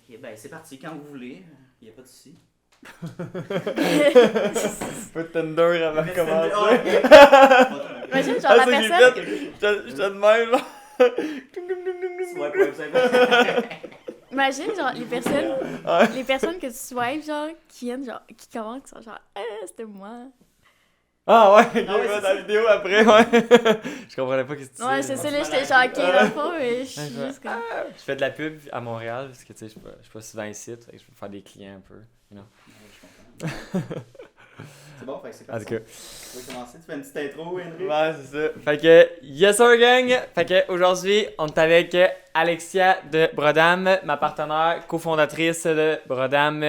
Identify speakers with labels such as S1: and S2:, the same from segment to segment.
S1: Ok, ben c'est parti quand vous voulez. Il n'y a pas de souci.
S2: Un peu de Tinder avant de commencer.
S3: Imagine, genre, la
S2: c'est que j'ai
S3: personne.
S2: fait. J'étais de même, là.
S3: Imagine, genre, les personnes.
S2: Ouais.
S3: Les personnes que tu swipes, genre, qui viennent, genre, qui commentent, qui sont genre, c'était moi.
S2: Ah ouais,
S1: Ah ouais,
S2: dans
S1: c'est
S2: la
S1: ça.
S2: vidéo après, ouais. Je comprenais pas ce que tu disais.
S3: Ouais, c'est ça, là,
S1: tu
S3: j'étais
S1: m'as
S3: genre,
S1: l'air-
S3: ok, dans le fond, mais je suis
S2: Ouais,
S3: juste comme.
S2: Je fais de la pub à Montréal, parce que tu sais, je suis pas souvent ici, fait que je peux faire des clients un peu. You know?
S1: Je comprends. C'est bon, fait que c'est
S2: En tout
S1: parti.
S2: cas.
S1: Tu veux commencer? Tu fais une petite intro, Henry?
S2: Ouais, c'est ça. Fait que, yes sir gang! Fait que, aujourd'hui, on est avec Alexia de Brodam, ma partenaire, cofondatrice de Brodam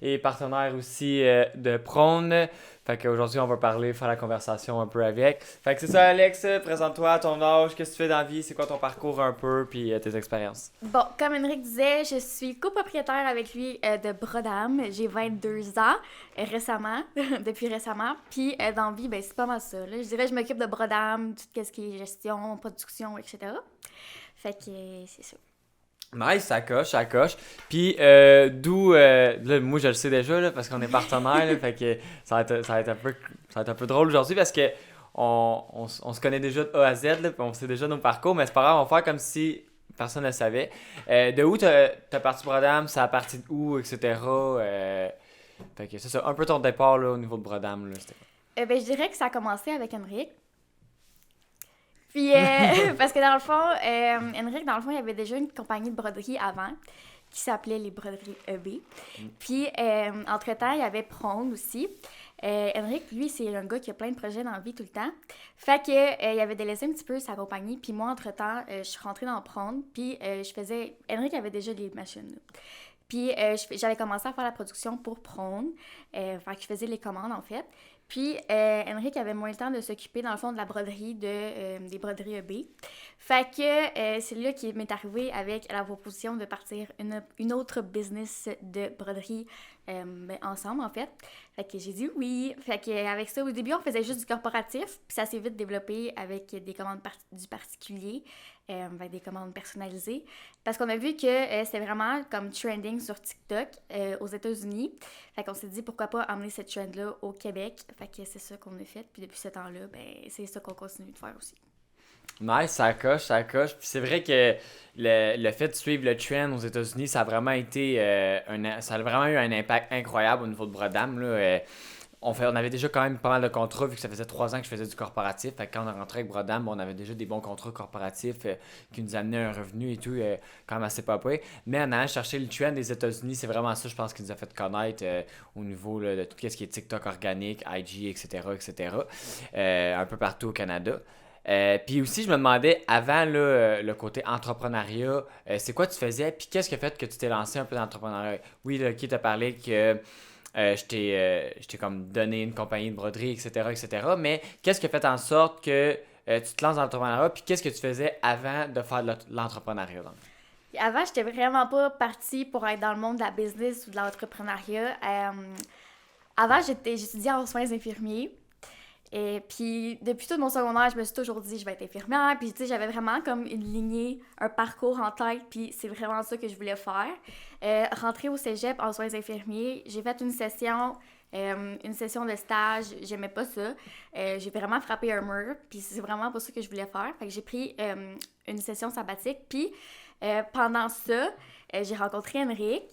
S2: et partenaire aussi de Prône. Fait qu'aujourd'hui, on va parler, faire la conversation un peu avec. Fait que c'est ça, Alex, présente-toi, ton âge, qu'est-ce que tu fais dans la vie, c'est quoi ton parcours un peu, puis tes expériences.
S3: Bon, comme Henrik disait, je suis copropriétaire avec lui de Brodam. J'ai 22 ans récemment, depuis récemment. Puis dans la vie, ben, c'est pas mal ça. Là. Je dirais que je m'occupe de Brodam, tout ce qui est gestion, production, etc. Fait que c'est ça.
S2: Nice, ça coche, ça coche. Puis d'où, là, moi je le sais déjà, là, parce qu'on est partenaires, là, fait que ça va être un peu drôle aujourd'hui parce que on se connaît déjà de A à Z, là, puis on sait déjà nos parcours, mais c'est pas grave, on va faire comme si personne ne le savait. De où t'as parti Brodam, ça a parti de où, etc. Fait que c'est ça, un peu ton départ là, au niveau de Brodam. Là, c'était quoi?
S3: Ben, je dirais que ça a commencé avec Henrik. Puis, parce que dans le fond, Henrik, dans le fond, il y avait déjà une compagnie de broderie avant qui s'appelait les Broderies EB. Puis, entre-temps, il y avait Prône aussi. Henrik, lui, c'est un gars qui a plein de projets dans la vie tout le temps. Fait que, il avait délaissé un petit peu sa compagnie. Puis moi, entre-temps, je suis rentrée dans Prône. Puis, je faisais... Henrik avait déjà des machines, là. Puis, j'avais commencé à faire la production pour Prône. Fait que je faisais les commandes, en fait. Puis, Henrik avait moins le temps de s'occuper, dans le fond, de la broderie, des broderies EB. Fait que c'est là qu'il m'est arrivé avec la proposition de partir une autre business de broderie ensemble, en fait. Fait que j'ai dit oui. Fait qu'avec ça, au début, on faisait juste du corporatif. Puis ça s'est vite développé avec des commandes du particulier, avec des commandes personnalisées. Parce qu'on a vu que c'était vraiment comme trending sur TikTok aux États-Unis. Fait qu'on s'est dit pourquoi pas amener cette trend-là au Québec. Fait que c'est ça qu'on a fait. Puis depuis ce temps-là, ben c'est ça qu'on continue de faire aussi.
S2: Nice, ça coche, ça coche. Puis c'est vrai que le fait de suivre le trend aux États-Unis, ça a vraiment été ça a vraiment eu un impact incroyable au niveau de Brodam. Là. On avait déjà quand même pas mal de contrats vu que ça faisait 3 ans que je faisais du corporatif. Fait que quand on est rentré avec Brodam, on avait déjà des bons contrats corporatifs qui nous amenaient un revenu et tout, quand même assez pas peu. Mais en allant chercher le trend des États-Unis, c'est vraiment ça, je pense, qui nous a fait connaître au niveau là, de tout ce qui est TikTok organique, IG, etc., etc. Un peu partout au Canada. Puis aussi, je me demandais, avant là, le côté entrepreneuriat, c'est quoi tu faisais? Puis qu'est-ce qui a fait que tu t'es lancé un peu dans l'entrepreneuriat? Oui, là, qui t'a parlé que je t'ai comme donné une compagnie de broderie, etc., etc. Mais qu'est-ce qui a fait en sorte que tu te lances dans l'entrepreneuriat? Puis qu'est-ce que tu faisais avant de faire de l'entrepreneuriat? Donc?
S3: Puis avant, j'étais vraiment pas partie pour être dans le monde de la business ou de l'entrepreneuriat. Avant, j'étudiais en soins infirmiers. Et puis, depuis tout mon secondaire, je me suis toujours dit, je vais être infirmière. Puis, tu sais, j'avais vraiment comme une lignée, un parcours en tête. Puis, c'est vraiment ça que je voulais faire. Rentrer au cégep en soins infirmiers, j'ai fait une session de stage. J'aimais pas ça. J'ai vraiment frappé un mur. Puis, c'est vraiment pas ça que je voulais faire. Fait que j'ai pris une session sabbatique. Puis, pendant ça, j'ai rencontré Henrik.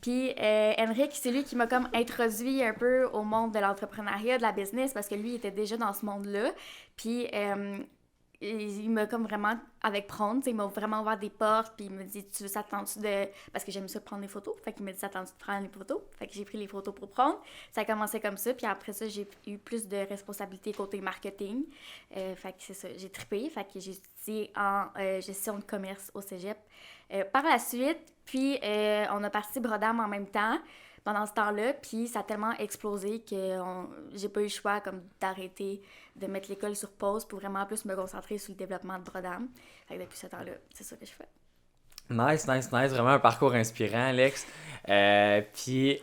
S3: Puis Henrik, c'est lui qui m'a comme introduit un peu au monde de l'entrepreneuriat, de la business, parce que lui, il était déjà dans ce monde-là. Puis il m'a comme vraiment, avec Prône, il m'a vraiment ouvert des portes, puis il m'a dit, tu veux ça te tente de... Parce que j'aime ça prendre des photos, fait qu'il m'a dit, ça te tente de prendre les photos. Fait que j'ai pris les photos pour Prône. Ça a commencé comme ça, puis après ça, j'ai eu plus de responsabilités côté marketing. Fait que c'est ça, j'ai trippé, fait que j'ai étudié en gestion de commerce au cégep. Par la suite, puis on a parti Brodam en même temps, pendant ce temps-là, puis ça a tellement explosé que j'ai pas eu le choix comme d'arrêter de mettre l'école sur pause pour vraiment plus me concentrer sur le développement de Brodam. Fait que depuis ce temps-là, c'est ça que je fais.
S2: Nice, nice, nice. Vraiment un parcours inspirant, Alex. Puis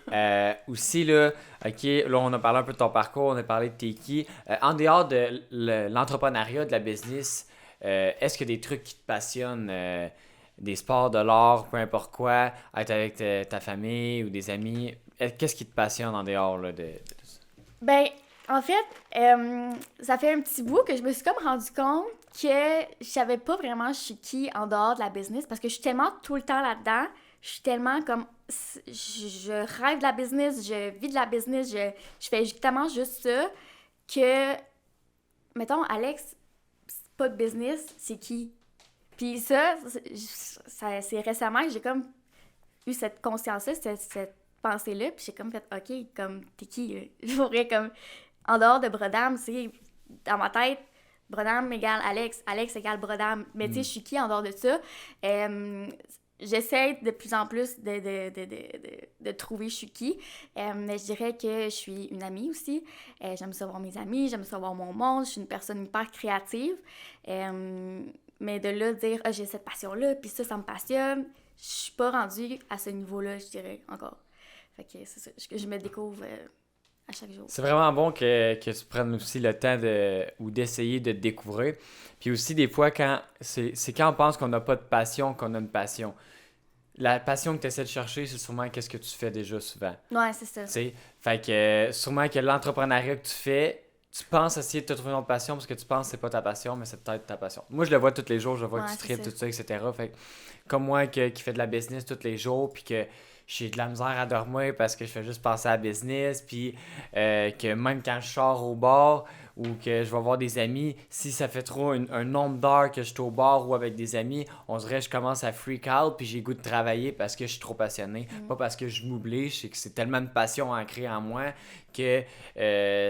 S2: aussi, là, OK, là, on a parlé un peu de ton parcours, on a parlé de t'es qui. En dehors de l'entrepreneuriat, de la business, est-ce qu'il y a des trucs qui te passionnent des sports, de l'art, peu importe quoi, être avec ta famille ou des amis. Qu'est-ce qui te passionne en dehors là, de ça?
S3: Ben, en fait, ça fait un petit bout que je me suis comme rendu compte que je savais pas vraiment je suis qui en dehors de la business parce que je suis tellement tout le temps là-dedans. Je suis tellement comme... Je rêve de la business, je vis de la business, je fais tellement juste ça que... Mettons, Alex, c'est pas de business, c'est qui? Puis ça, c'est récemment que j'ai comme eu cette conscience-là, cette pensée-là, puis j'ai comme fait, OK, comme, t'es qui, là? Je pourrais comme, en dehors de Brodam, c'est, dans ma tête, Brodam égale Alex, Alex égale Brodam, mais tu sais, je suis qui en dehors de ça? J'essaie de plus en plus de trouver je suis qui, mais je dirais que je suis une amie aussi. J'aime ça voir mes amis, j'aime ça voir mon monde, je suis une personne hyper créative. Mais de là, dire « Ah, j'ai cette passion-là, puis ça me passionne », je suis pas rendue à ce niveau-là, je dirais, encore. Fait que c'est ça, que je me découvre à chaque jour.
S2: C'est vraiment bon que tu prennes aussi le temps ou d'essayer de te découvrir. Puis aussi, des fois, c'est quand on pense qu'on n'a pas de passion qu'on a une passion. La passion que tu essaies de chercher, c'est sûrement qu'est-ce que tu fais déjà souvent.
S3: Ouais, c'est ça.
S2: T'sais, fait que sûrement que l'entrepreneuriat que tu fais, tu penses essayer de te trouver une autre passion parce que tu penses que c'est pas ta passion, mais c'est peut-être ta passion. Moi, je le vois tous les jours, je vois que tu tripes, tout ça, etc. Fait que, comme moi qui fais de la business tous les jours, puis que j'ai de la misère à dormir parce que je fais juste penser à la business, puis que même quand je sors au bar ou que je vais voir des amis, si ça fait trop un nombre d'heures que je suis au bar ou avec des amis, on dirait que je commence à freak out puis j'ai le goût de travailler parce que je suis trop passionné, pas parce que je m'oblige, c'est que c'est tellement de passion ancrée en moi que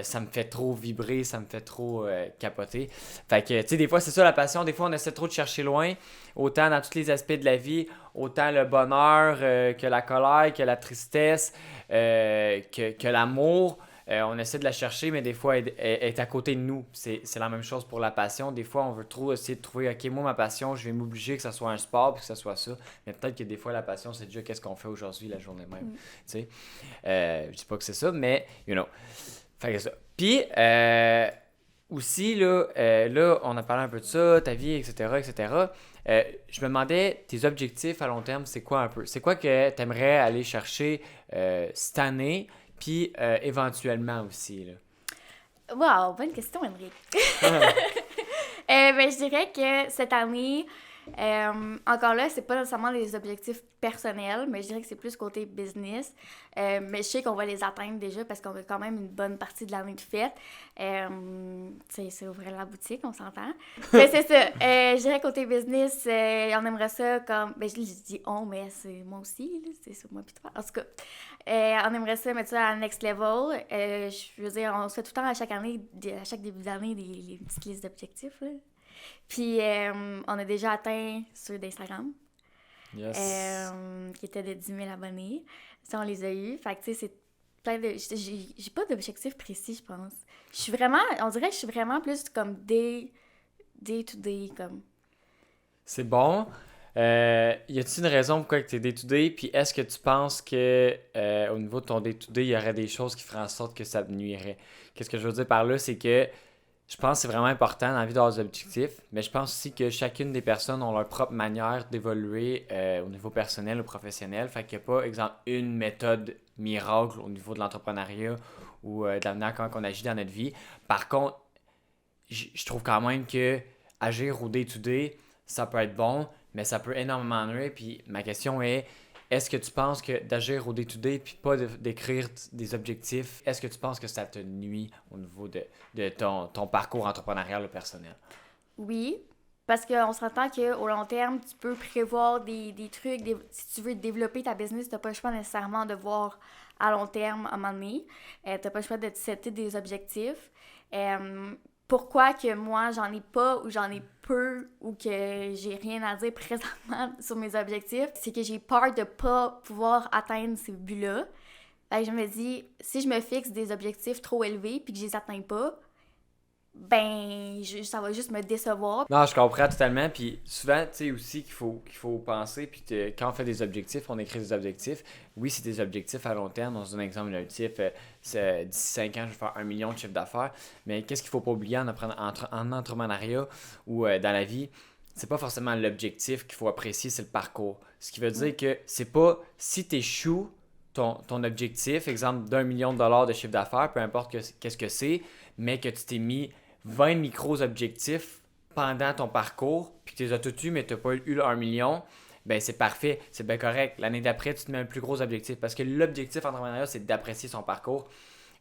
S2: ça me fait trop vibrer, ça me fait trop capoter. Fait que, tu sais, des fois, c'est ça la passion, des fois, on essaie trop de chercher loin, autant dans tous les aspects de la vie, autant le bonheur que la colère, que la tristesse, que l'amour. On essaie de la chercher, mais des fois, elle est à côté de nous. C'est la même chose pour la passion. Des fois, on veut trop essayer de trouver, OK, moi, ma passion, je vais m'obliger que ça soit un sport puis que ça soit ça. Mais peut-être que des fois, la passion, c'est déjà qu'est-ce qu'on fait aujourd'hui, la journée même. Tu sais, je dis pas que c'est ça, mais, you know. Fait que ça. Puis, aussi, là, on a parlé un peu de ça, ta vie, etc., etc. Je me demandais, tes objectifs à long terme, c'est quoi un peu? C'est quoi que tu aimerais aller chercher cette année? Puis éventuellement aussi, là.
S3: Wow, bonne question, Henrik. Ben, je dirais que cette année, encore là, c'est pas nécessairement des objectifs personnels, mais je dirais que c'est plus côté business. Mais je sais qu'on va les atteindre déjà parce qu'on a quand même une bonne partie de l'année de fête. C'est ouvrir la boutique, on s'entend. Mais c'est ça. Je dirais côté business, on aimerait ça comme... Ben, je dis on, mais c'est moi aussi, là, c'est moi puis toi. En tout cas, on aimerait ça mettre ça à next level. Je veux dire, on se fait tout le temps à chaque année, à chaque début d'année, les petites listes d'objectifs, là. Puis, on a déjà atteint ceux d'Instagram, qui étaient de 10 000 abonnés. Ça, on les a eus. Fait que, tu sais, c'est plein de... J'ai pas d'objectif précis, je pense. Je suis vraiment... On dirait que je suis vraiment plus comme day to day, comme...
S2: C'est bon. Y a-t-il une raison pourquoi tu es day-to-day? Puis est-ce que tu penses que au niveau de ton day-to-day, il y aurait des choses qui feraient en sorte que ça te nuirait? Qu'est-ce que je veux dire par là? C'est que je pense que c'est vraiment important dans la vie d'avoir des objectifs, mais je pense aussi que chacune des personnes ont leur propre manière d'évoluer au niveau personnel ou professionnel. Fait qu'il n'y a pas, exemple, une méthode miracle au niveau de l'entrepreneuriat ou de la manière quand on agit dans notre vie. Par contre, je trouve quand même que agir au day-to-day, ça peut être bon, mais ça peut énormément nuire. Puis ma question est-ce que tu penses que d'agir au day-to-day puis pas d'écrire des objectifs, est-ce que tu penses que ça te nuit au niveau de ton parcours entrepreneurial ou personnel?
S3: Oui, parce qu'on s'entend qu'au long terme, tu peux prévoir des trucs. Si tu veux développer ta business, tu n'as pas le choix nécessairement de voir à long terme à un moment donné. Tu n'as pas le choix de te setter des objectifs. Pourquoi que moi, j'en ai pas ou j'en ai peu ou que j'ai rien à dire présentement sur mes objectifs, c'est que j'ai peur de pas pouvoir atteindre ces buts-là. Fait que je me dis, si je me fixe des objectifs trop élevés puis que je les atteins pas, ben, ça va juste me décevoir.
S2: Non, je comprends totalement. Puis souvent, tu sais aussi qu'il faut penser. Puis quand on fait des objectifs, on écrit des objectifs. Oui, c'est des objectifs à long terme. On se donne un exemple d'un type. D'ici 5 ans, je vais faire 1 million de chiffre d'affaires. Mais qu'est-ce qu'il faut pas oublier en entrepreneuriat ou dans la vie? c'est pas forcément l'objectif qu'il faut apprécier, c'est le parcours. Ce qui veut dire que c'est pas si tu échoues ton objectif, exemple d'1 million de dollars de chiffre d'affaires, peu importe qu'est-ce que c'est, mais que tu t'es mis 20 micros-objectifs pendant ton parcours, puis que tu les as tous eus, mais tu n'as pas eu 1 million, ben c'est parfait, c'est bien correct. L'année d'après, tu te mets un plus gros objectif parce que l'objectif entrepreneurial, c'est d'apprécier son parcours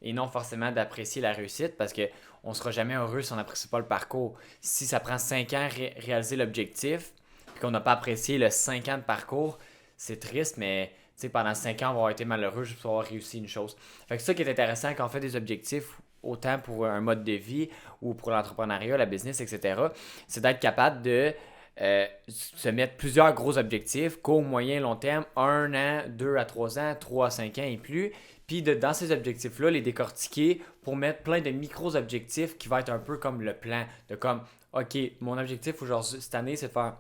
S2: et non forcément d'apprécier la réussite parce qu'on ne sera jamais heureux si on n'apprécie pas le parcours. Si ça prend 5 ans réaliser l'objectif et qu'on n'a pas apprécié le 5 ans de parcours, c'est triste, mais pendant 5 ans, on va avoir été malheureux juste pour avoir réussi une chose. Fait que c'est ça qui est intéressant quand on fait des objectifs, autant pour un mode de vie ou pour l'entrepreneuriat, la business, etc., c'est d'être capable de se mettre plusieurs gros objectifs, court, moyen, long terme, 1 an, 2 à 3 ans, 3 à 5 ans et plus. Puis dans ces objectifs-là, les décortiquer pour mettre plein de micros-objectifs qui vont être un peu comme le plan. De comme, OK, mon objectif aujourd'hui, cette année, c'est de faire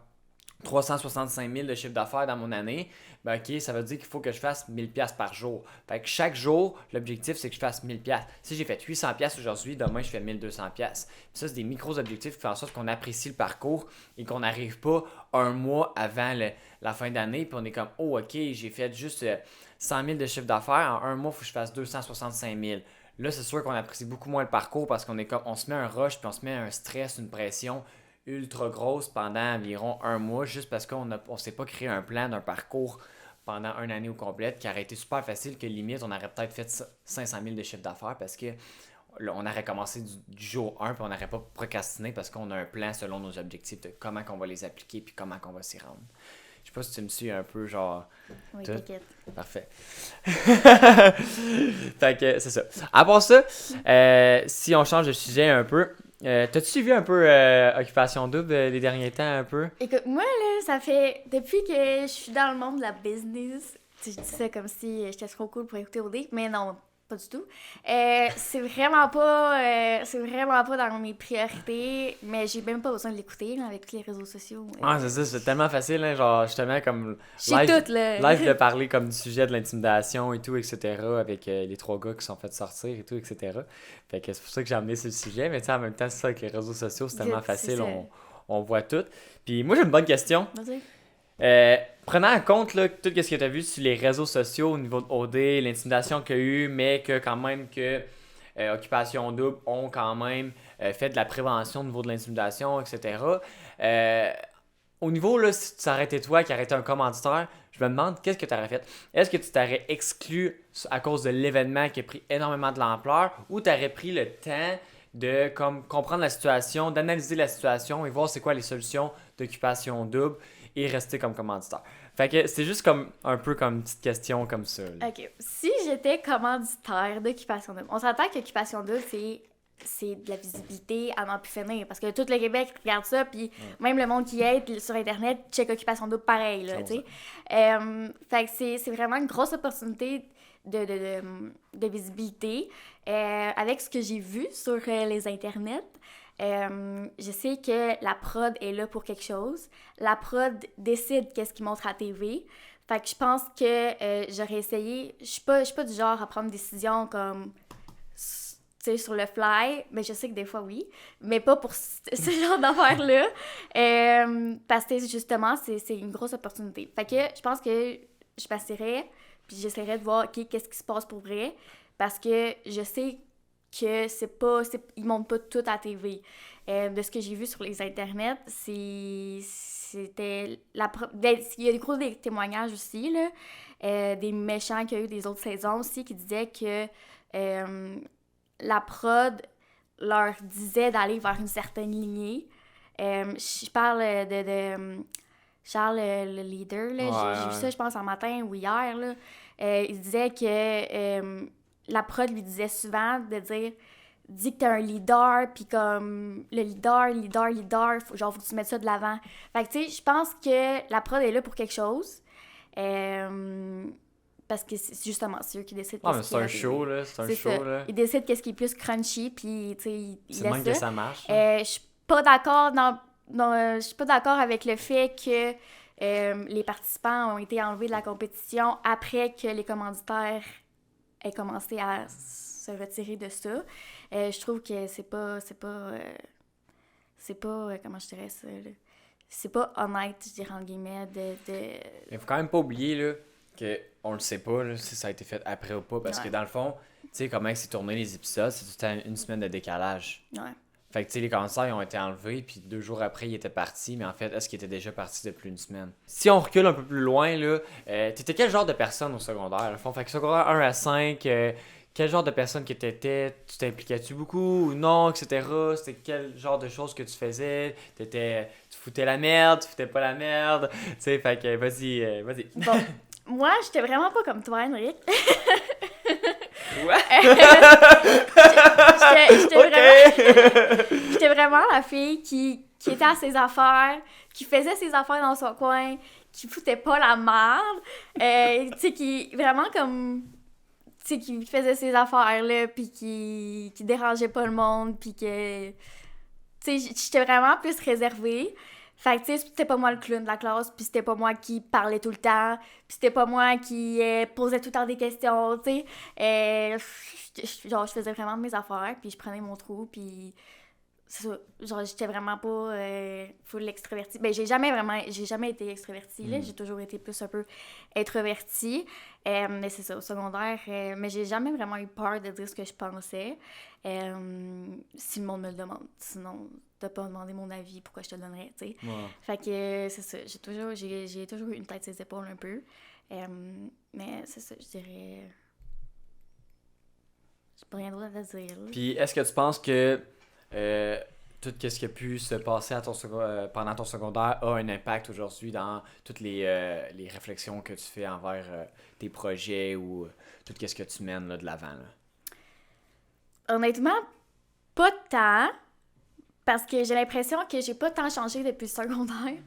S2: 365 000 de chiffre d'affaires dans mon année. Ben OK, ça veut dire qu'il faut que je fasse 1000 pièces par jour. Fait que chaque jour, l'objectif, c'est que je fasse 1000 pièces. Si j'ai fait 800 pièces aujourd'hui, demain, je fais 1200 pièces. Ça, c'est des micros-objectifs qui font en sorte qu'on apprécie le parcours et qu'on n'arrive pas un mois avant la fin d'année puis on est comme, oh OK, j'ai fait juste 100 000 de chiffre d'affaires. En un mois, il faut que je fasse 265 000. Là, c'est sûr qu'on apprécie beaucoup moins le parcours parce qu'on est comme, on se met un rush puis on se met un stress, une pression ultra grosse pendant environ un mois juste parce qu'on ne s'est pas créé un plan d'un parcours pendant une année au complète qui aurait été super facile que limite on aurait peut-être fait 500 000 de chiffre d'affaires parce que là, on aurait commencé du jour 1 puis on n'aurait pas procrastiné parce qu'on a un plan selon nos objectifs de comment qu'on va les appliquer puis comment qu'on va s'y rendre. Je sais pas si tu me suis un peu genre...
S3: Oui, t'inquiète.
S2: Parfait. Fait que c'est ça. À part ça, si on change de sujet un peu, t'as-tu suivi un peu Occupation Double les derniers temps un peu?
S3: Écoute, moi, là, ça fait... Depuis que je suis dans le monde de la business, je dis ça comme si j'étais trop cool pour écouter OD, mais non, pas du tout. C'est vraiment pas dans mes priorités, mais j'ai même pas besoin de l'écouter là, avec tous les réseaux sociaux.
S2: Ah, c'est ça, c'est tellement facile, hein, genre justement comme
S3: J'ai tout, là.
S2: live de parler comme du sujet de l'intimidation et tout, etc. avec les 3 gars qui se sont fait sortir et tout, etc. Fait que c'est pour ça que j'ai amené sur le sujet, mais tu sais, en même temps, c'est ça avec les réseaux sociaux, c'est tellement facile, on voit tout. Puis moi, j'ai une bonne question.
S3: Vas-y.
S2: Prenant en compte là, tout ce que tu as vu sur les réseaux sociaux au niveau de OD, l'intimidation qu'il y a eu, mais que quand même que Occupation Double ont quand même fait de la prévention au niveau de l'intimidation, etc. Au niveau, là, si tu t'arrêtais toi qui arrêtais un commanditaire, je me demande qu'est-ce que tu aurais fait. Est-ce que tu t'aurais exclu à cause de l'événement qui a pris énormément de l'ampleur ou tu aurais pris le temps de comprendre la situation, d'analyser la situation et voir c'est quoi les solutions d'Occupation Double et rester comme commanditaire. Fait que c'est juste comme un peu comme une petite question comme ça. Là.
S3: OK. Si j'étais commanditaire d'Occupation Double, on s'entend qu'Occupation Double, c'est de la visibilité à n'en plus finir. Parce que tout le Québec regarde ça, puis même le monde qui est sur Internet check Occupation Double pareil, là, tu sais. Fait que c'est vraiment une grosse opportunité de visibilité. Avec ce que j'ai vu sur les Internets, je sais que la prod est là pour quelque chose. La prod décide qu'est-ce qu'il montre à la TV. Fait que je pense que j'aurais essayé... Je suis pas du genre à prendre des décisions comme... Tu sais, sur le fly, mais je sais que des fois, oui. Mais pas pour ce genre d'affaires-là. Parce que, justement, c'est une grosse opportunité. Fait que je pense que je passerais, puis j'essaierais de voir, OK, qu'est-ce qui se passe pour vrai. Parce que je sais que ils montrent pas tout à la TV. De ce que j'ai vu sur les internets, c'était... il y a des gros témoignages aussi, là, des méchants qu'il y a eu des autres saisons aussi, qui disaient que la prod leur disait d'aller vers une certaine lignée. Je parle de Charles, le leader, là. J'ai vu ça, je pense, un matin ou hier, là. Il disait que la prod lui disait souvent de dire « Dis que t'es un leader, puis comme le leader, genre, faut que tu mettes ça de l'avant. » Fait que, tu sais, je pense que la prod est là pour quelque chose. Parce que c'est justement, c'est eux qui décident.
S2: Ah, mais c'est un show, là. C'est un show, là.
S3: Ils décident qu'est-ce qui est plus crunchy, puis, tu sais, ils
S2: c'est même que ça marche.
S3: Je suis pas d'accord je suis pas d'accord avec le fait que les participants ont été enlevés de la compétition après que les commanditaires aient commencé à se retirer de ça. Je trouve que c'est pas comment je dirais ça, là? c'est pas honnête, je dirais, entre guillemets,
S2: Il faut quand même pas oublier là, qu'on le sait pas là, si ça a été fait après ou pas, parce que dans le fond, tu sais comment c'est tourné les épisodes, c'est tout le temps une semaine de décalage.
S3: Ouais.
S2: Fait que tu sais, les cancers ils ont été enlevés, puis 2 jours après, ils étaient partis, mais en fait, est-ce qu'ils étaient déjà partis depuis une semaine? Si on recule un peu plus loin, là, t'étais quel genre de personne au secondaire? Au fond? Fait que secondaire 1 à 5, quel genre de personne que t'étais? Tu t'impliquais-tu beaucoup ou non, etc.? C'était quel genre de choses que tu faisais? Tu foutais la merde, tu foutais pas la merde? Tu sais, fait que vas-y.
S3: Bon, moi, j'étais vraiment pas comme toi, Henrik.
S2: Ouais.
S3: J'étais vraiment la fille qui était à ses affaires, qui faisait ses affaires dans son coin, qui foutait pas la merde, tu sais, qui vraiment comme, tu sais, qui faisait ses affaires, là, puis qui dérangeait pas le monde, puis que, tu sais, j'étais vraiment plus réservée. Fait que, tu sais, c'était pas moi le clown de la classe, puis c'était pas moi qui parlait tout le temps, puis c'était pas moi qui posait tout le temps des questions, tu sais. Genre, je faisais vraiment mes affaires, puis je prenais mon trou, puis c'est ça. Genre, j'étais vraiment pas full extravertie. Ben, j'ai jamais été extravertie, là. J'ai toujours été plus un peu introvertie. Mais c'est ça, au secondaire. Mais j'ai jamais vraiment eu peur de dire ce que je pensais. Si le monde me le demande. Sinon, de pas me demander mon avis, pourquoi je te le donnerais, tu sais.
S2: Ouais.
S3: Fait que c'est ça. J'ai toujours eu une tête sur les épaules un peu. Mais c'est ça, je dirais. J'ai pas rien d'autre à te dire, là.
S2: Puis est-ce que tu penses que tout ce qui a pu se passer à pendant ton secondaire a un impact aujourd'hui dans toutes les réflexions que tu fais envers tes projets ou tout ce que tu mènes là, de l'avant? Là?
S3: Honnêtement, pas tant, parce que j'ai l'impression que j'ai pas tant changé depuis le secondaire.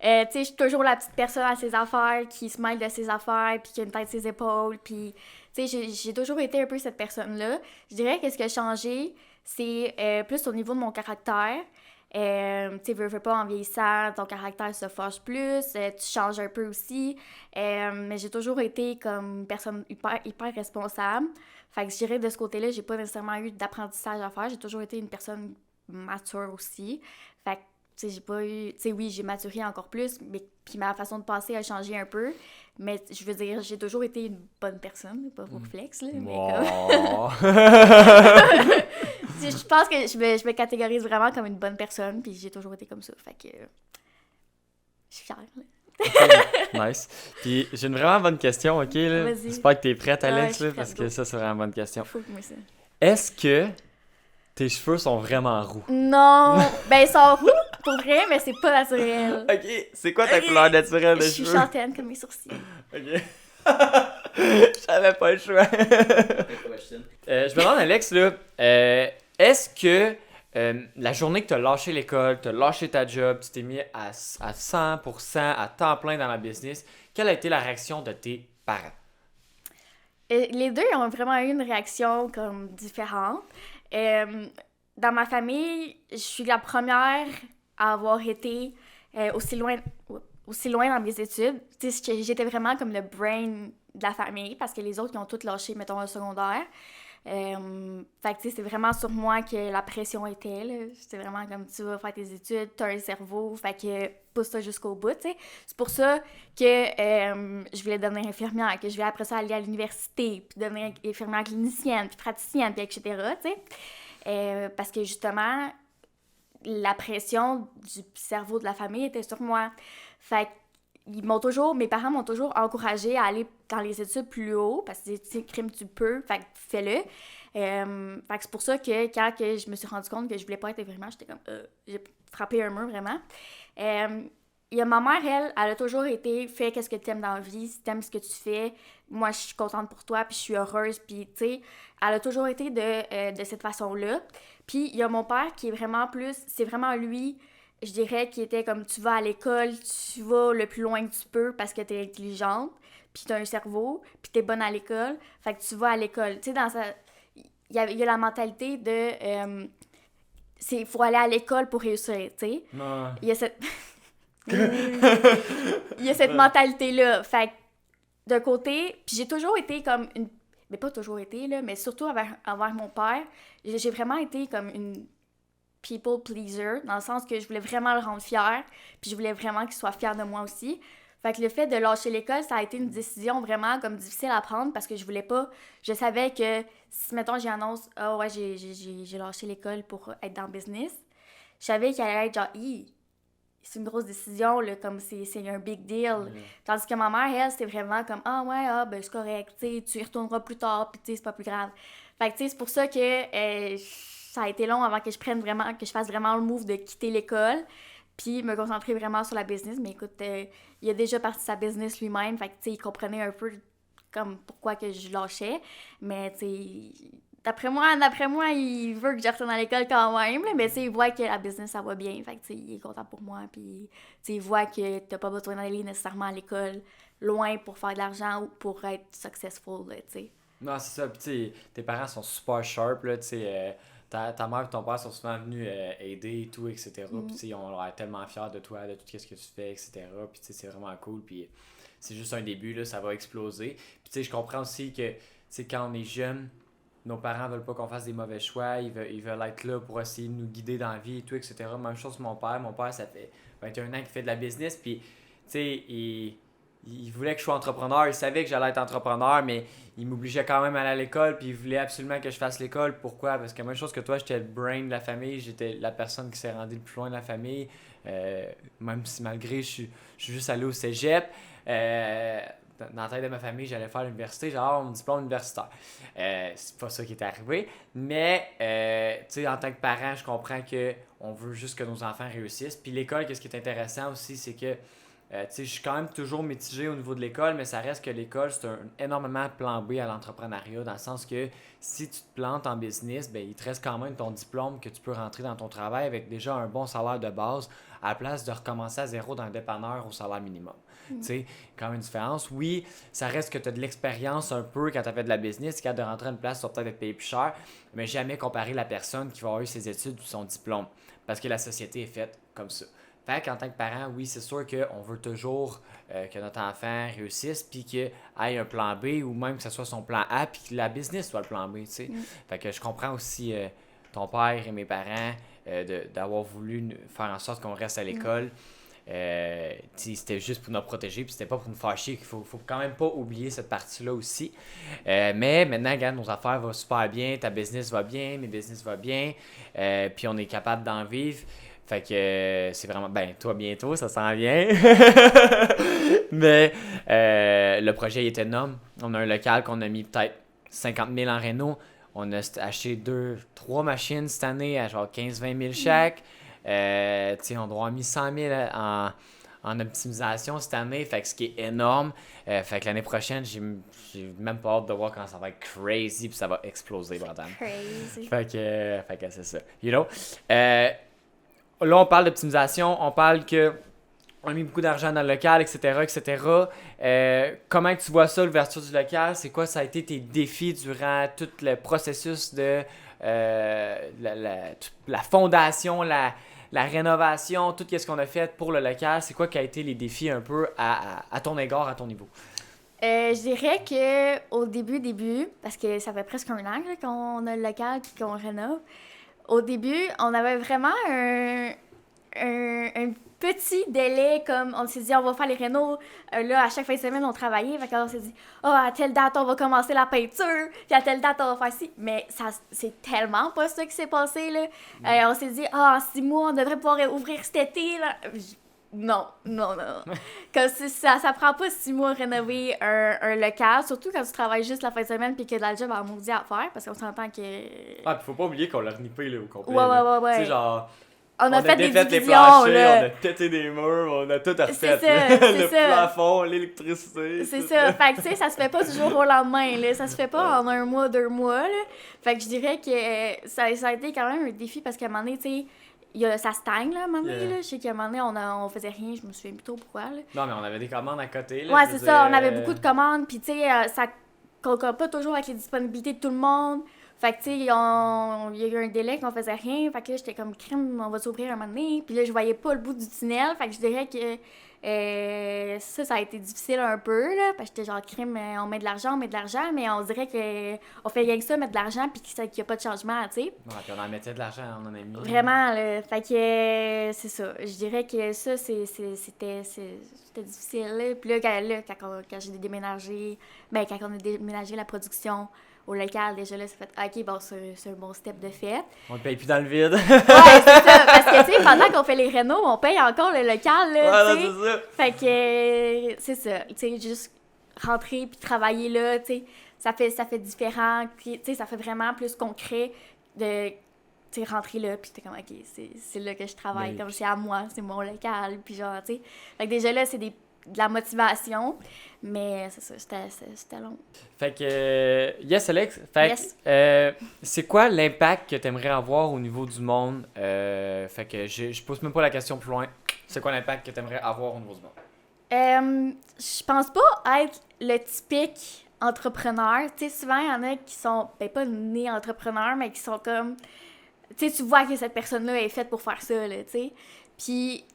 S3: Tu sais, je suis toujours la petite personne à ses affaires, qui se mêle de ses affaires, puis qui a une tête sur ses épaules, puis... Tu sais, j'ai toujours été un peu cette personne-là. Je dirais que ce qui a changé, c'est plus au niveau de mon caractère. Tu sais, veux pas, en vieillissant, ton caractère se forge plus, tu changes un peu aussi. Mais j'ai toujours été comme une personne hyper responsable. Fait que je dirais de ce côté-là, j'ai pas nécessairement eu d'apprentissage à faire. J'ai toujours été une personne mature aussi. Fait que, tu sais, j'ai pas eu... Tu sais, oui, j'ai maturé encore plus, mais puis ma façon de penser a changé un peu. Mais je veux dire, j'ai toujours été une bonne personne, pas pour flex, là, mais
S2: Wow.
S3: je pense que je me catégorise vraiment comme une bonne personne, puis j'ai toujours été comme ça, fait que je suis fière, là.
S2: Okay, nice. Puis j'ai une vraiment bonne question, ok? Là?
S3: Vas-y.
S2: J'espère que t'es prête,
S3: Ouais,
S2: Alex,
S3: je suis
S2: là,
S3: prête,
S2: parce
S3: go.
S2: que ça, c'est vraiment une bonne question.
S3: Faut que moi ça.
S2: Est-ce que tes cheveux sont vraiment roux?
S3: Non! Ben, ils sont roux, pour vrai, mais c'est pas naturel.
S2: Ok, c'est quoi ta couleur naturelle de
S3: Je suis
S2: cheveux?
S3: châtaine comme mes sourcils.
S2: Ok. J'avais pas le choix. Je me demande, Alex, là, est-ce que la journée que tu as lâché l'école, tu as lâché ta job, tu t'es mis à 100%, à temps plein dans la business, quelle a été la réaction de tes parents?
S3: Les deux ont vraiment eu une réaction comme différente. Dans ma famille, je suis la première à avoir été aussi loin dans mes études. Tu sais, j'étais vraiment comme le brain de la famille parce que les autres ils ont tous lâché, mettons, le secondaire. Fait que tu sais, c'est vraiment sur moi que la pression était, là. C'était vraiment comme tu vas faire tes études, t'as un cerveau, fait que pousse ça jusqu'au bout, tu sais. C'est pour ça que je voulais devenir infirmière, que je voulais après ça aller à l'université, puis devenir infirmière clinicienne, puis praticienne, puis etc., tu sais. Parce que justement, la pression du cerveau de la famille était sur moi. Fait que mes parents m'ont toujours encouragée à aller dans les études plus haut, parce que tu sais, crime tu peux, fait que fais-le. Fait que c'est pour ça que quand que je me suis rendu compte que je voulais pas être infirmière, j'étais comme, j'ai frappé un mur vraiment. Il y a ma mère, elle a toujours été, fais qu'est-ce que tu aimes dans la vie, si t'aimes ce que tu fais, moi je suis contente pour toi, puis je suis heureuse, puis tu sais, elle a toujours été de cette façon-là. Puis il y a mon père qui est vraiment plus, c'est vraiment lui, je dirais, qui était comme, tu vas à l'école, tu vas le plus loin que tu peux parce que t'es intelligente, puis t'as un cerveau, puis t'es bonne à l'école, fait que tu vas à l'école. Tu sais, il y a la mentalité de, faut aller à l'école pour réussir, tu sais.
S2: Non.
S3: Il y a cette... Il y a cette mentalité-là. Fait que, d'un côté, puis j'ai toujours été comme une... Mais pas toujours été, là, mais surtout envers mon père, j'ai vraiment été comme une people pleaser, dans le sens que je voulais vraiment le rendre fier, puis je voulais vraiment qu'il soit fier de moi aussi. Fait que le fait de lâcher l'école, ça a été une décision vraiment comme difficile à prendre parce que je voulais pas... Je savais que si, mettons, j'annonce « Ah ouais, j'ai lâché l'école pour être dans le business », je savais qu'il allait être genre « Hi, c'est une grosse décision, là, comme c'est un big deal. » Tandis que ma mère, elle, c'était vraiment comme « Ah ouais, ben c'est correct, tu y retourneras plus tard, puis tu sais, c'est pas plus grave. » Fait que tu sais, c'est pour ça que ça a été long avant que je fasse vraiment le move de quitter l'école, puis me concentrer vraiment sur la business. Mais écoute, il a déjà parti sa business lui-même, fait que tu sais, il comprenait un peu comme pourquoi que je lâchais. Mais tu sais, d'après moi, il veut que je retourne à l'école quand même, là, mais tu sais, il voit que la business, ça va bien, fait que tu sais, il est content pour moi, puis tu sais, il voit que t'as pas besoin d'aller nécessairement à l'école loin pour faire de l'argent ou pour être successful, tu sais.
S2: Non, c'est ça. Puis, tu sais, tes parents sont super sharp, là, tu sais. Ta mère et ton père sont souvent venus aider et tout, etc. Puis, tu sais, on l'air tellement fiers de toi, de tout ce que tu fais, etc. Puis, tu sais, c'est vraiment cool. Puis, c'est juste un début, là, ça va exploser. Puis, tu sais, je comprends aussi que, tu sais, quand on est jeune, nos parents veulent pas qu'on fasse des mauvais choix. Ils veulent être là pour essayer de nous guider dans la vie et tout, etc. Même chose que mon père. Mon père, ça fait 21 ans qu'il fait de la business. Puis, tu sais, il voulait que je sois entrepreneur, il savait que j'allais être entrepreneur, mais il m'obligeait quand même à aller à l'école, puis il voulait absolument que je fasse l'école. Pourquoi? Parce que même chose que toi, j'étais le brain de la famille, j'étais la personne qui s'est rendue le plus loin de la famille, même si malgré je suis juste allé au cégep. Dans la tête de ma famille, j'allais faire l'université, j'ai mon diplôme universitaire. C'est pas ça qui est arrivé, mais tu sais, en tant que parent, je comprends qu'on veut juste que nos enfants réussissent. Puis l'école, qu'est-ce qui est intéressant aussi, c'est que je suis quand même toujours mitigé au niveau de l'école, mais ça reste que l'école, c'est énormément plan B à l'entrepreneuriat, dans le sens que si tu te plantes en business, ben, il te reste quand même ton diplôme que tu peux rentrer dans ton travail avec déjà un bon salaire de base, à la place de recommencer à zéro dans le dépanneur au salaire minimum. Tu sais, quand même une différence. Oui, ça reste que tu as de l'expérience un peu quand tu as fait de la business, quand de rentrer à une place, tu vas peut-être être payé plus cher, mais jamais comparer la personne qui va avoir eu ses études ou son diplôme, parce que la société est faite comme ça. Fait qu'en tant que parent, oui, c'est sûr qu'on veut toujours que notre enfant réussisse puis qu'il ait un plan B ou même que ce soit son plan A puis que la business soit le plan B, tu sais. Fait que je comprends aussi ton père et mes parents d'avoir voulu faire en sorte qu'on reste à l'école. C'était juste pour nous protéger puis c'était pas pour nous faire chier. Il faut quand même pas oublier cette partie-là aussi. Mais maintenant, regarde, nos affaires vont super bien, ta business va bien, mes business va bien, puis on est capable d'en vivre. Fait que c'est vraiment... Ben, toi, bientôt, ça s'en vient. Mais le projet il est énorme. On a un local qu'on a mis peut-être 50 000 en réno. On a acheté 2-3 machines cette année à genre 15-20 000 chaque. On doit avoir mis 100 000 en optimisation cette année, fait que ce qui est énorme. Fait que l'année prochaine, j'ai même pas hâte de voir quand ça va être crazy puis ça va exploser, bordel.
S3: Crazy.
S2: Fait que c'est ça. You know? Là, on parle d'optimisation, on parle que on a mis beaucoup d'argent dans le local, etc., etc. Comment tu vois ça, l'ouverture du local? C'est quoi, ça a été tes défis durant tout le processus de la fondation, la rénovation, tout ce qu'on a fait pour le local? C'est quoi qui a été les défis un peu à ton égard, à ton niveau?
S3: Je dirais que au début, parce que ça fait presque un an là, qu'on a le local et qu'on rénove, au début, on avait vraiment un petit délai, comme on s'est dit, on va faire les rénos. Là, à chaque fin de semaine, on travaillait. Fait qu'on s'est dit, à telle date, on va commencer la peinture. Puis à telle date, on va faire ci. Mais ça, c'est tellement pas ça qui s'est passé, là. On s'est dit, en 6 mois, on devrait pouvoir ouvrir cet été, là. Non. Comme ça prend pas 6 mois à rénover un local, surtout quand tu travailles juste la fin de semaine puis que dans le job, en maudit à faire, parce qu'on s'entend que...
S2: Ah, pis faut pas oublier qu'on l'a renippé, là, au complet.
S3: Ouais.
S2: Tu sais, genre...
S3: On a fait des
S2: défait
S3: divisions,
S2: les planchers,
S3: là.
S2: on a pété des murs, on a tout refait.
S3: C'est ça.
S2: Le plafond, l'électricité.
S3: C'est ça. Fait que, tu sais, ça se fait pas du jour au lendemain, là. Ça se fait pas en 1 mois, 2 mois, là. Fait que je dirais que ça a été quand même un défi parce qu'à un moment donné, tu sais, ça stagne, là, à un moment donné, là. Je sais qu'à un moment donné, on faisait rien, je me souviens plus trop pourquoi, là.
S2: Non, mais on avait des commandes à côté, là.
S3: Ouais, c'est ça. On avait beaucoup de commandes, puis tu sais, ça concorde pas toujours avec les disponibilités de tout le monde. Fait que, tu sais, il y a eu un délai qu'on faisait rien. Fait que là, j'étais comme, crème, on va s'ouvrir un moment donné. Puis là, je voyais pas le bout du tunnel. Fait que je dirais que Ça a été difficile un peu, là, parce que j'étais genre, crime, on met de l'argent, mais on dirait qu'on fait rien que ça, mettre de l'argent, puis qu'il n'y a pas de changement, tu sais.
S2: Ouais, puis on en mettait de l'argent, on en a mis.
S3: Vraiment, là. Fait que c'est ça. Je dirais que ça, c'était difficile, là. Puis là, quand j'ai déménagé, quand on a déménagé la production au local, déjà là, ça fait OK, bon, c'est un bon step de fait.
S2: On le paye plus dans le vide.
S3: Ouais, c'est ça. Parce que, tu sais, pendant qu'on fait les rénos, on paye encore le local, là, tu sais.
S2: C'est ça.
S3: Fait que, c'est ça. Tu sais, juste rentrer puis travailler là, tu sais, ça fait différent. Puis, tu sais, ça fait vraiment plus concret de, tu sais, rentrer là, puis t'es comme, OK, c'est là que je travaille,
S2: Mais...
S3: comme c'est à moi, c'est mon local, puis genre, tu sais. Fait que déjà là, c'est de la motivation, mais c'est ça, c'était long.
S2: Fait que, yes Alex, fait
S3: Yes.
S2: que, c'est quoi l'impact que tu aimerais avoir au niveau du monde? Fait que je pose même pas la question plus loin. C'est quoi l'impact que tu aimerais avoir au niveau du monde?
S3: Je pense pas être le typique entrepreneur. Tu sais, souvent, il y en a qui sont, pas nés entrepreneurs, mais qui sont comme... Tu sais, tu vois que cette personne-là est faite pour faire ça, là, tu sais. Puis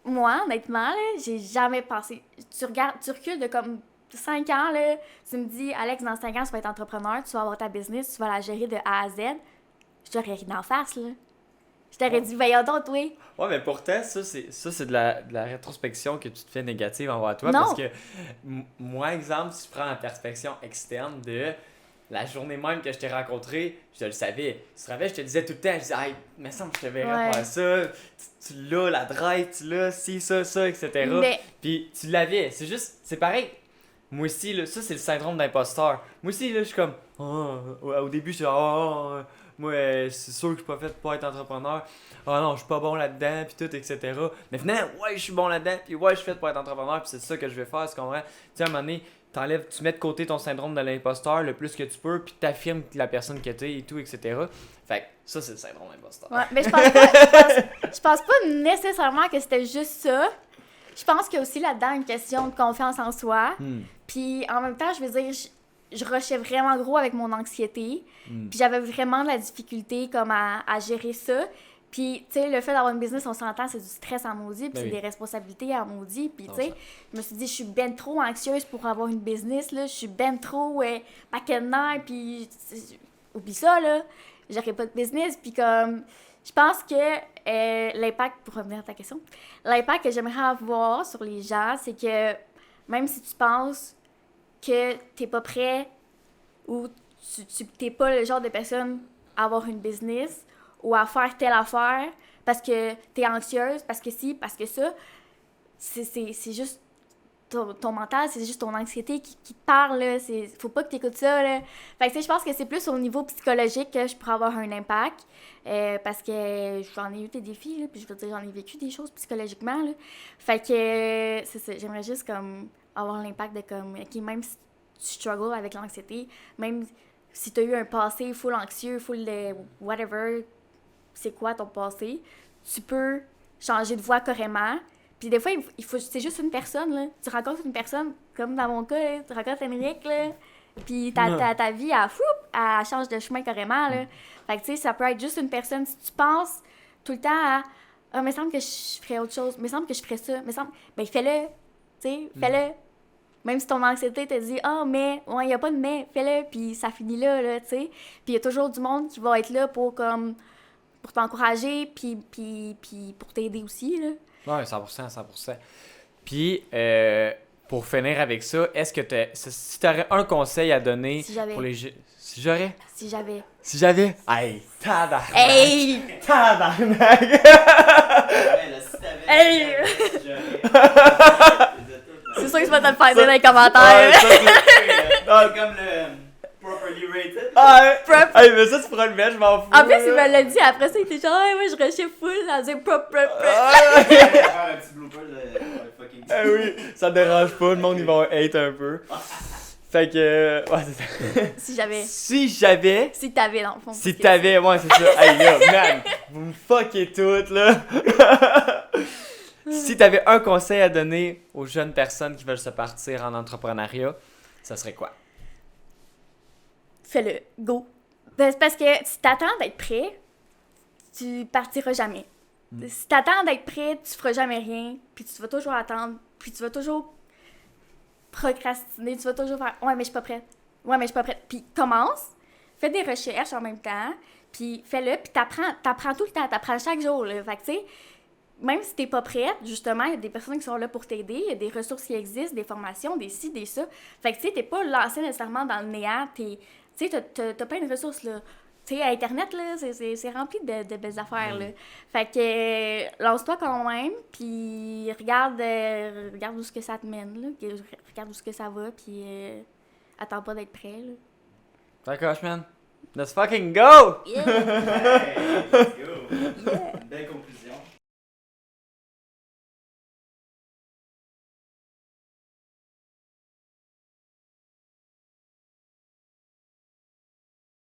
S3: moi, honnêtement, là, j'ai jamais pensé... Tu recules de comme 5 ans, là, tu me dis, Alex, dans 5 ans, tu vas être entrepreneur, tu vas avoir ta business, tu vas la gérer de A à Z. Je t'aurais ri d'en face, là. Je t'aurais dit, voyons donc, oui.
S2: Ouais, mais pourtant, ça, c'est de la rétrospection que tu te fais négative envers toi.
S3: Non.
S2: Parce que, moi, exemple, si je prends la perspection externe de la journée même que je t'ai rencontré, je le savais. Tu te rappelles, je te disais tout le temps, je disais, hey, mais ça, je te verrais faire ça, tu l'as, la drive, tu l'as, ci, ça, etc.
S3: Mais...
S2: Puis tu l'avais. C'est juste, c'est pareil. Moi aussi, là, ça, c'est le syndrome d'imposteur. Moi aussi, là, je suis comme, au début, je suis moi, c'est sûr que je suis pas fait pour être entrepreneur. Ah non, je suis pas bon là-dedans, puis tout, etc. Mais finalement, ouais, je suis bon là-dedans, puis ouais, je suis fait pour être entrepreneur, puis c'est ça que je vais faire, tu comprends? Tu sais, à un moment donné, tu mets de côté ton syndrome de l'imposteur le plus que tu peux, puis t'affirmes la personne que t'es et tout, etc. Fait que ça, c'est le syndrome d'imposteur.
S3: Ouais, mais je pense pas nécessairement que c'était juste ça. Je pense qu'il y a aussi là-dedans une question de confiance en soi. Puis en même temps, je veux dire, je rushais vraiment gros avec mon anxiété. Puis j'avais vraiment de la difficulté comme à gérer ça. Puis, tu sais, le fait d'avoir une business, on s'entend, c'est du stress en maudit, puis c'est des responsabilités en maudit. Puis, tu sais, je me suis dit, je suis ben trop anxieuse pour avoir une business, là. Je suis ben trop paquet, puis oublie ça, là. J'aurais pas de business. Puis, comme, je pense que l'impact, pour revenir à ta question, l'impact que j'aimerais avoir sur les gens, c'est que même si tu penses que t'es pas prêt ou t'es pas le genre de personne à avoir une business ou à faire telle affaire parce que t'es anxieuse, parce que ci, parce que ça, c'est juste ton mental, c'est juste ton anxiété qui te parle, là. Faut pas que t'écoutes ça, là. Fait que, tu sais, je pense que c'est plus au niveau psychologique que je pourrais avoir un impact, parce que j'en ai eu des défis, là, puis je veux dire, j'en ai vécu des choses psychologiquement, là. Fait que, c'est ça, j'aimerais juste, comme, avoir l'impact de, comme, OK, même si tu struggles avec l'anxiété, même si t'as eu un passé full anxieux, full whatever, c'est quoi ton passé, tu peux changer de voie carrément. Puis des fois, c'est juste une personne, là. Tu rencontres une personne, comme dans mon cas, là, tu rencontres Henrik, là, puis ta vie, elle change de chemin carrément, là. Fait que, tu sais, ça peut être juste une personne. Si tu penses tout le temps à « Ah, il me semble que je ferais autre chose, il me semble que je ferais ça, il me semble... » Ben, fais-le, tu sais, fais-le. Même si ton anxiété te dit « Ah, mais, ouais, il n'y a pas de mais, fais-le, puis ça finit là, tu sais. » Puis il y a toujours du monde qui va être là pour t'encourager, puis pour t'aider aussi, là.
S2: Ouais, 100%. Puis, pour finir avec ça, est-ce que si tu aurais un conseil à donner pour les jeunes... Si j'avais? Si j'avais? Hey, tabarnak!
S3: Hey!
S2: Tabarnak!
S3: Hey! C'est sûr que tu vas te le faire dire dans les commentaires.
S1: C'est comme le properly rated.
S2: Hey, mais ça, tu pourras le mettre, je m'en fous.
S3: En plus, il me l'a dit après ça, il était genre, hey, moi je rushais full, à dire prop.
S1: Faire un petit blooper de fucking.
S2: Ah oui, ça te dérange pas, le monde, ils vont hate un peu. Fait que, ouais, c'est ça.
S3: Si j'avais. Si t'avais, dans le fond.
S2: Si t'avais, ouais, c'est ça. Hey, là, man, vous me fuckez toutes, là. Si t'avais un conseil à donner aux jeunes personnes qui veulent se partir en entrepreneuriat, ça serait quoi?
S3: Fais-le, go. C'est parce que si t'attends d'être prêt, tu partiras jamais. Si t'attends d'être prêt, tu feras jamais rien, puis tu vas toujours attendre, Puis tu vas toujours procrastiner, tu vas toujours faire « Ouais, mais je suis pas prête. Ouais, mais je suis pas prête. » Puis commence, fais des recherches en même temps, puis fais-le, puis t'apprends tout le temps, t'apprends chaque jour, là. Fait que, tu sais, même si t'es pas prête, justement, il y a des personnes qui sont là pour t'aider, il y a des ressources qui existent, des formations, des ci, des ça. Fait que, tu sais, t'es pas lancé nécessairement dans le néant, tu sais, t'as plein de ressources, là. Tu sais, Internet, là, c'est rempli de belles affaires, là. Fait que, lance-toi quand même, puis regarde où ce que ça te mène, là. Regarde où ce que ça va, puis attends pas d'être prêt, là.
S2: Ça coche, man. Let's fucking go!
S3: Yeah!
S1: Hey, let's go.
S3: Yeah!
S1: Belle conclusion.